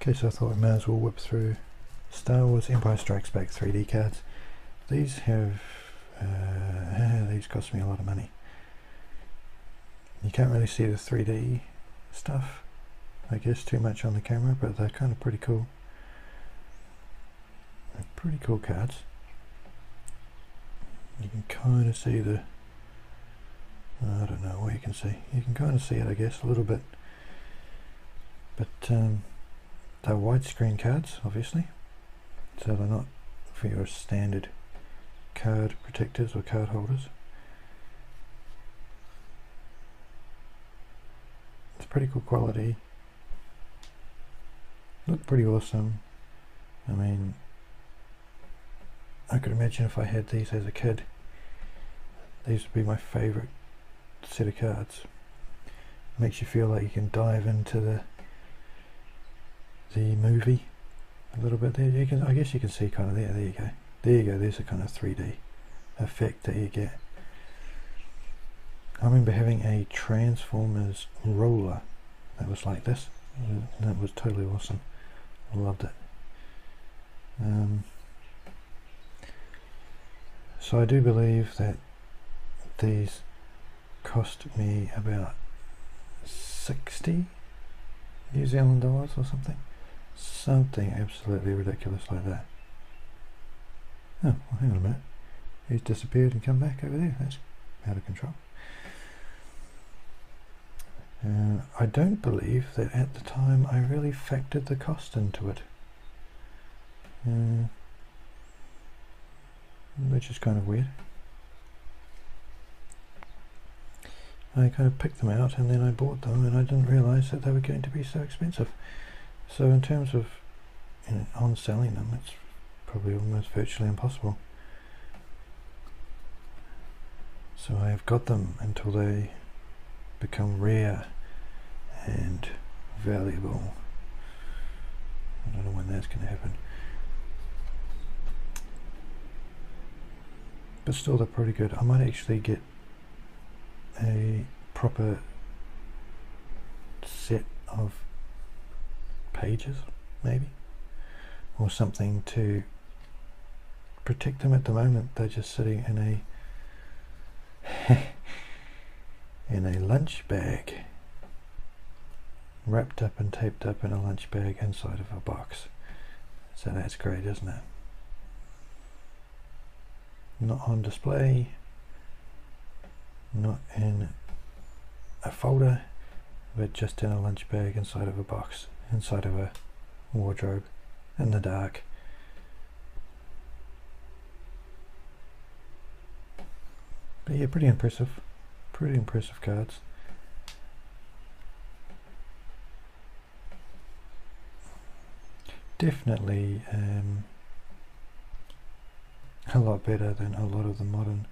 Okay, so I thought we may as well whip through Star Wars Empire Strikes Back 3D cards. These have, these cost me a lot of money. You can't really see the 3D stuff, I guess, too much on the camera, but they're kind of pretty cool. They're pretty cool cards. You can kind of see the, I don't know what you can see. You can kind of see it, I guess, a little bit. But they're widescreen cards, obviously, so they're not for your standard card protectors or card holders. It's pretty cool quality. Look pretty awesome. I mean, I could imagine if I had these as a kid, these would be my favourite set of cards. Makes you feel like you can dive into the movie a little bit there. You can, I guess you can see kind of there. There you go. There you go. There's a kind of 3D effect that you get. I remember having a Transformers roller that was like this. That was totally awesome. I loved it. So I do believe that these cost me about 60 New Zealand dollars or something. Something absolutely ridiculous like that. Oh, well, hang on a minute. He's disappeared and come back over there. That's out of control. I don't believe that at the time I really factored the cost into it. Which is kind of weird. I kind of picked them out and then I bought them and I didn't realise that they were going to be so expensive. So in terms of on selling them, it's probably almost virtually impossible. So I have got them until they become rare and valuable. I don't know when that's going to happen. But still, they're pretty good. I might actually get a proper set of pages, maybe, or something to protect them. At the moment they're just sitting in a in a lunch bag, wrapped up and taped up in a lunch bag inside of a box. So that's great, isn't it? Not on display, not in a folder, but just in a lunch bag inside of a box, inside of a wardrobe, in the dark. But yeah, pretty impressive cards. Definitely a lot better than a lot of the modern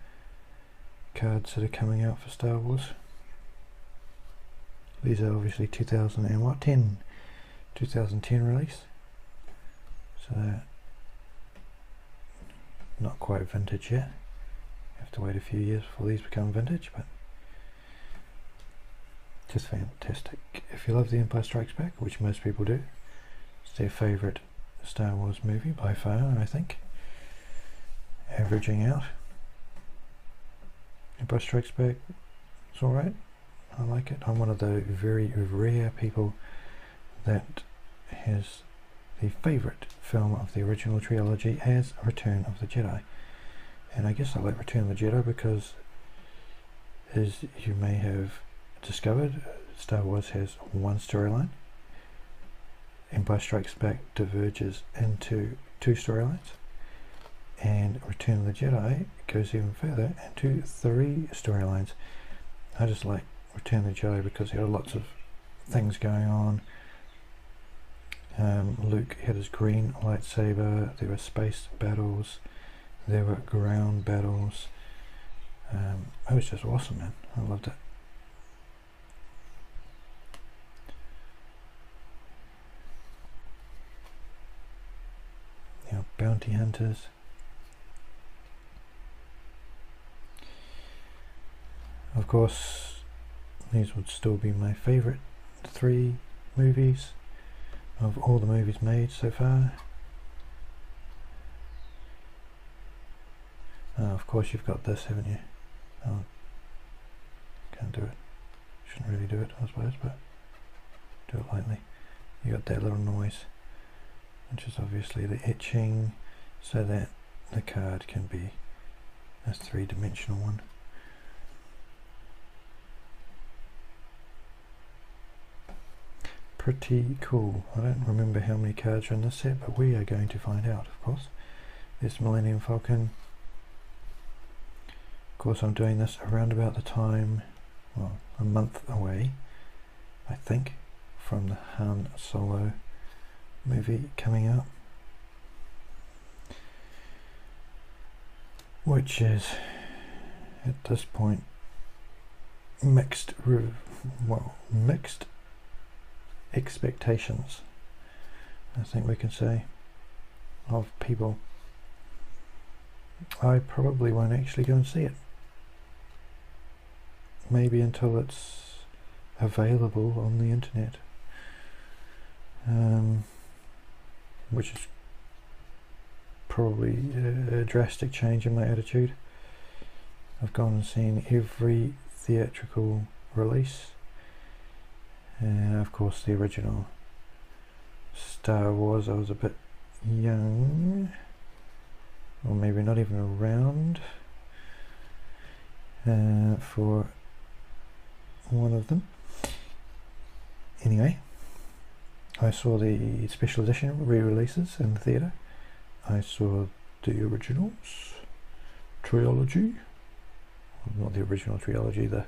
cards that are coming out for Star Wars. These are obviously 2010 release, so they're not quite vintage yet. You have to wait a few years before these become vintage, but just fantastic. If you love The Empire Strikes Back, which most people do, it's their favourite Star Wars movie by far, I think, averaging out. Empire Strikes Back, it's alright. I like it. I'm one of the very rare people that has the favourite film of the original trilogy as Return of the Jedi. And I guess I like Return of the Jedi because, as you may have discovered, Star Wars has one storyline. Empire Strikes Back diverges into two storylines, and Return of the Jedi goes even further into 3 storylines. I just like Return of the Jedi because there are lots of things going on. Luke had his green lightsaber, there were space battles, there were ground battles. It was just awesome, man. I loved it. You know, bounty hunters. Of course, these would still be my favourite 3 movies. of all the movies made so far. Of course you've got this, haven't you? Oh, can't do it. Shouldn't really do it, I suppose, but do it lightly. You got that little noise, which is obviously the etching, so that the card can be a three-dimensional one. Pretty cool. I don't remember how many cards are in this set, but we are going to find out, of course. This Millennium Falcon. Of course, I'm doing this around about the time, well, a month away, I think, from the Han Solo movie coming out, which is at this point mixed expectations, I think we can say, of people. I probably won't actually go and see it, maybe until it's available on the internet, which is probably a drastic change in my attitude. I've gone and seen every theatrical release, and of course the original Star Wars I was a bit young, or maybe not even around for one of them. Anyway, I saw the special edition re-releases in the theatre. I saw the originals trilogy, not the original trilogy, the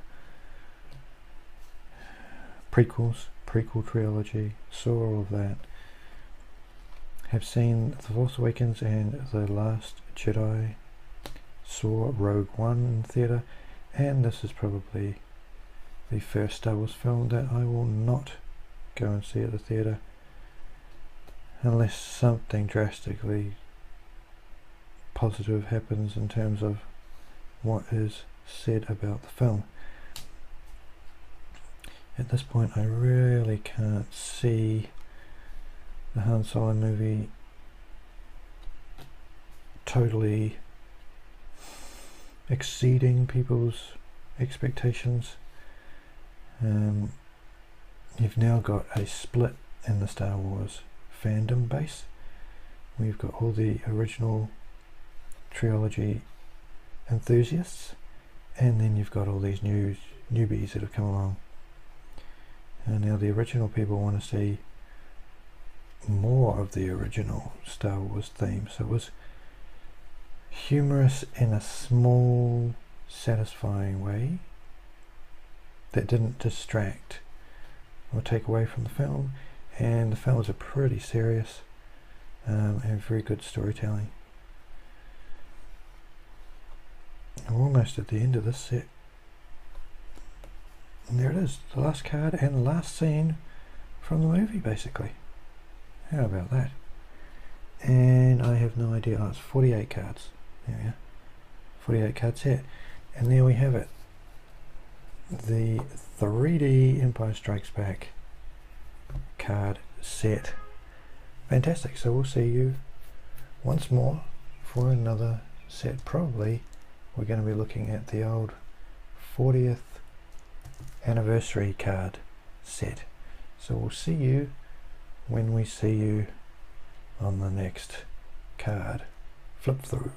prequel trilogy, saw all of that. Have seen The Force Awakens and The Last Jedi, saw Rogue One in theatre, and this is probably the first Star Wars film that I will not go and see at the theatre unless something drastically positive happens in terms of what is said about the film. At this point I really can't see the Han Solo movie totally exceeding people's expectations. You've now got a split in the Star Wars fandom base. We've got all the original trilogy enthusiasts, and then you've got all these newbies that have come along. And now the original people want to see more of the original Star Wars theme. So it was humorous in a small, satisfying way that didn't distract or take away from the film, and the films are pretty serious and very good storytelling. We're almost at the end of this set, and there it is, the last card and the last scene from the movie, basically. How about that? And I have no idea. Oh, it's 48 cards. There we are. 48 card set, and there we have it, the 3D Empire Strikes Back card set. Fantastic. So we'll see you once more for another set. Probably we're going to be looking at the old 40th anniversary card set. So we'll see you when we see you on the next card flip through.